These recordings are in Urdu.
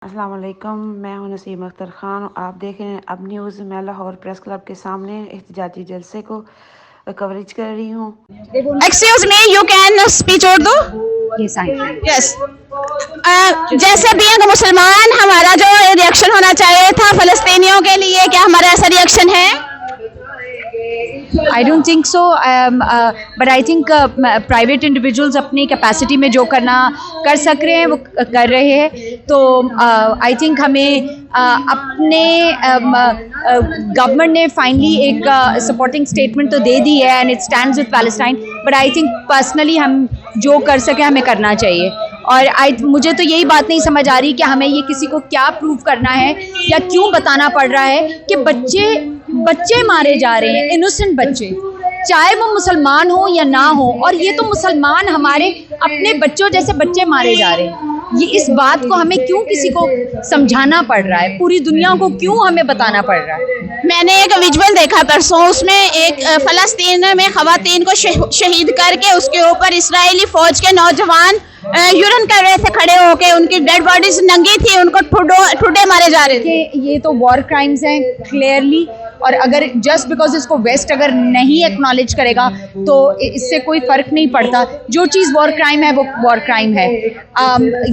السلام علیکم، میں ہوں نسیم اختر خان۔ آپ دیکھ رہے ہیں اب نیوز۔ میں لاہور پریس کلب کے سامنے احتجاجی جلسے کو کوریج کر رہی ہوں۔ Excuse me, you can speak Urdu? Yes. جیسے بھی ایک مسلمان ہمارا جو ریئیکشن ہونا چاہیے تھا فلسطینیوں کے لیے، کیا ہمارا ایسا ریئیکشن ہے؟ I don't think so, but I think private individuals اپنی کیپیسٹی میں جو کر سک رہے ہیں وہ کر رہے ہیں، تو I think ہمیں اپنے گورنمنٹ نے فائنلی ایک سپورٹنگ اسٹیٹمنٹ تو دے دی ہے and it stands with Palestine, but I think personally ہم جو کر سکیں ہمیں کرنا چاہیے۔ اور مجھے تو یہی بات نہیں سمجھ آ رہی کہ ہمیں یہ کسی کو کیا پروو کرنا ہے یا کیوں بتانا پڑ رہا ہے کہ بچے مارے جا رہے ہیں، انوسنٹ بچے، چاہے وہ مسلمان ہوں یا نہ ہوں، اور یہ تو مسلمان ہمارے اپنے بچوں جیسے بچے مارے جا رہے ہیں۔ یہ اس بات کو ہمیں کیوں کسی کو سمجھانا پڑ رہا ہے، پوری دنیا کو کیوں ہمیں بتانا پڑ رہا ہے؟ میں نے ایک ویژول دیکھا پرسوں، اس میں ایک فلسطین میں خواتین کو شہید کر کے اس کے اوپر اسرائیلی فوج کے نوجوان یورن کر رہے تھے کھڑے ہو کے، ان کی ڈیڈ باڈیز ننگی تھی، ان کو ٹھوڈے مارے جا رہے تھے۔ یہ تو وار کرائمز ہیں کلیئرلی، اور اگر جسٹ بیکاز اس کو ویسٹ اگر نہیں ایکنالج کرے گا تو اس سے کوئی فرق نہیں پڑتا۔ جو چیز وار کرائم ہے وہ وار کرائم ہے،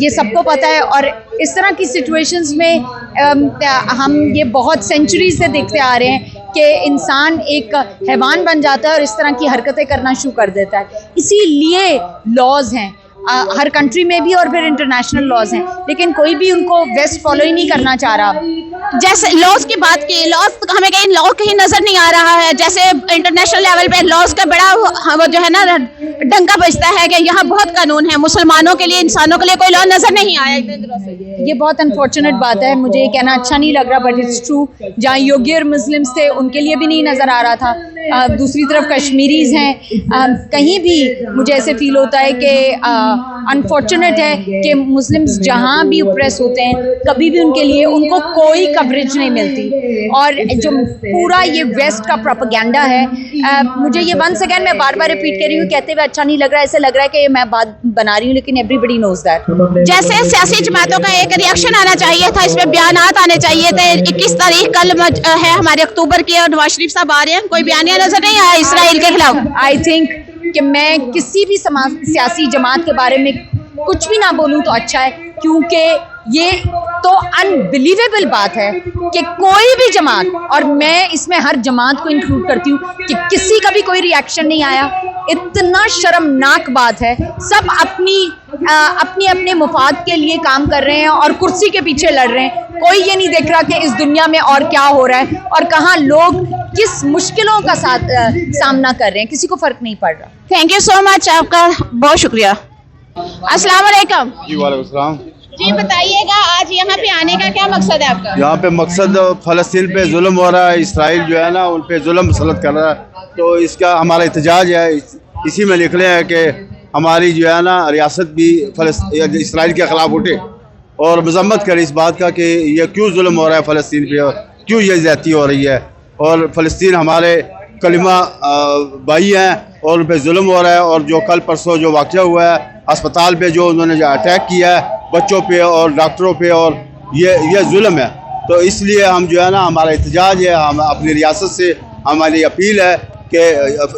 یہ سب کو پتہ ہے۔ اور اس طرح کی سچویشنز میں ہم یہ بہت سینچریز سے دیکھتے آ رہے ہیں کہ انسان ایک حیوان بن جاتا ہے اور اس طرح کی حرکتیں کرنا شروع کر دیتا ہے۔ اسی لیے لاز ہیں ہر کنٹری میں بھی، اور پھر انٹرنیشنل لاز ہیں، لیکن کوئی بھی ان کو ویسٹ فالو ہی نہیں کرنا چاہ رہا۔ جیسے لاز کی بات کی، لاز ہمیں کہیں نظر نہیں آ رہا ہے، جیسے انٹرنیشنل لیول پہ لاز کا بڑا وہ جو ہے نا ڈنکا بجتا ہے کہ یہاں بہت قانون ہے، مسلمانوں کے لیے، انسانوں کے لیے کوئی لا نظر نہیں آیا اتنے دنوں سے۔ یہ بہت انفارچونیٹ بات ہے، مجھے یہ کہنا اچھا نہیں لگ رہا، بٹ اٹس ٹرو۔ جہاں یوگیر مسلمس تھے ان کے لیے بھی نہیں نظر آ رہا تھا، دوسری طرف کشمیریز ہیں، کہیں بھی مجھے ایسے فیل ہوتا ہے کہ انفارچونیٹ ہے کہ مسلمس جہاں بھی اوپریس ہوتے ہیں کبھی بھی ان کے لیے ان کو کوئی کوریج نہیں ملتی۔ اور جو پورا یہ ویسٹ کا پروپیگنڈا ہے، مجھے یہ ونس اگین میں بار بار ریپیٹ کر رہی ہوں، کہتے ہوئے اچھا نہیں لگ رہا، ایسے لگ رہا ہے کہ میں بات بنا رہی ہوں، لیکن ایوری بڈی نوز دیٹ۔ جیسے سیاسی جماعتوں کا ایک ریئیکشن آنا چاہیے تھا، اس میں بیانات آنے چاہیے تھے۔ 21 تاریخ کل ہے ہمارے اکتوبر کی، اور نواز شریف صاحب آ رہے ہیں، کوئی بیانیہ نظر نہیں آیا اسرائیل کے خلاف۔ آئی تھنک کہ میں کسی بھی سیاسی جماعت کے بارے میں کچھ بھی نہ بولوں تو اچھا ہے، کیونکہ یہ تو انبلیویبل بات ہے کہ کوئی بھی جماعت، اور میں اس میں ہر جماعت کو انکلوڈ کرتی ہوں، کہ کسی کا بھی کوئی ریئیکشن نہیں آیا۔ اتنا شرمناک بات ہے، سب اپنے مفاد کے لیے کام کر رہے ہیں اور کرسی کے پیچھے لڑ رہے ہیں۔ کوئی یہ نہیں دیکھ رہا کہ اس دنیا میں اور کیا ہو رہا ہے اور کہاں لوگ کس مشکلوں کا سامنا کر رہے ہیں، کسی کو فرق نہیں پڑ رہا۔ تھینک یو سو مچ، آپ کا بہت شکریہ۔ السلام علیکم۔ جی وعلیکم السلام۔ جی بتائیے گا آج یہاں پہ آنے کا کیا مقصد ہے آپ کا؟ یہاں پہ مقصد فلسطین پہ ظلم ہو رہا ہے، اسرائیل جو ہے نا ان پہ ظلم مسلط کر رہا ہے، تو اس کا ہمارا احتجاج ہے، اسی میں لکھ رہے ہیں کہ ہماری جو ہے نا ریاست بھی اسرائیل کے خلاف اٹھے اور مذمت کرے اس بات کا کہ یہ کیوں ظلم ہو رہا ہے فلسطین پہ، اور کیوں یہ زیادتی ہو رہی ہے، اور فلسطین ہمارے کلمہ بھائی ہیں اور ان پہ ظلم ہو رہا ہے۔ اور جو کل پرسوں جو واقعہ ہوا ہے اسپتال پہ، جو انہوں نے جو اٹیک کیا ہے بچوں پہ اور ڈاکٹروں پہ، اور یہ ظلم ہے، تو اس لیے ہم جو ہے نا ہمارا احتجاج ہے، ہم اپنی ریاست سے ہماری اپیل ہے کہ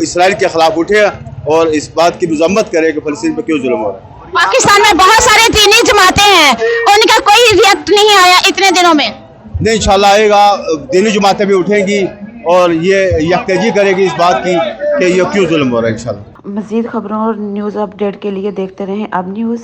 اسرائیل کے خلاف اٹھے اور اس بات کی مذمت کرے کہ فلسطین پہ کیوں ظلم ہو رہا ہے۔ پاکستان میں بہت سارے دینی جماعتیں ہیں، ان کا کوئی ریئیکٹ نہیں آیا اتنے دنوں میں۔ نہیں، انشاءاللہ آئے گا، دینی جماعتیں بھی اٹھیں گی اور یہ یکجہتی کرے گی اس بات کی کہ یہ کیوں ظلم ہو رہا ہے انشاءاللہ۔ مزید خبروں اور نیوز اپ ڈیٹ کے لیے دیکھتے رہیں اب نیوز۔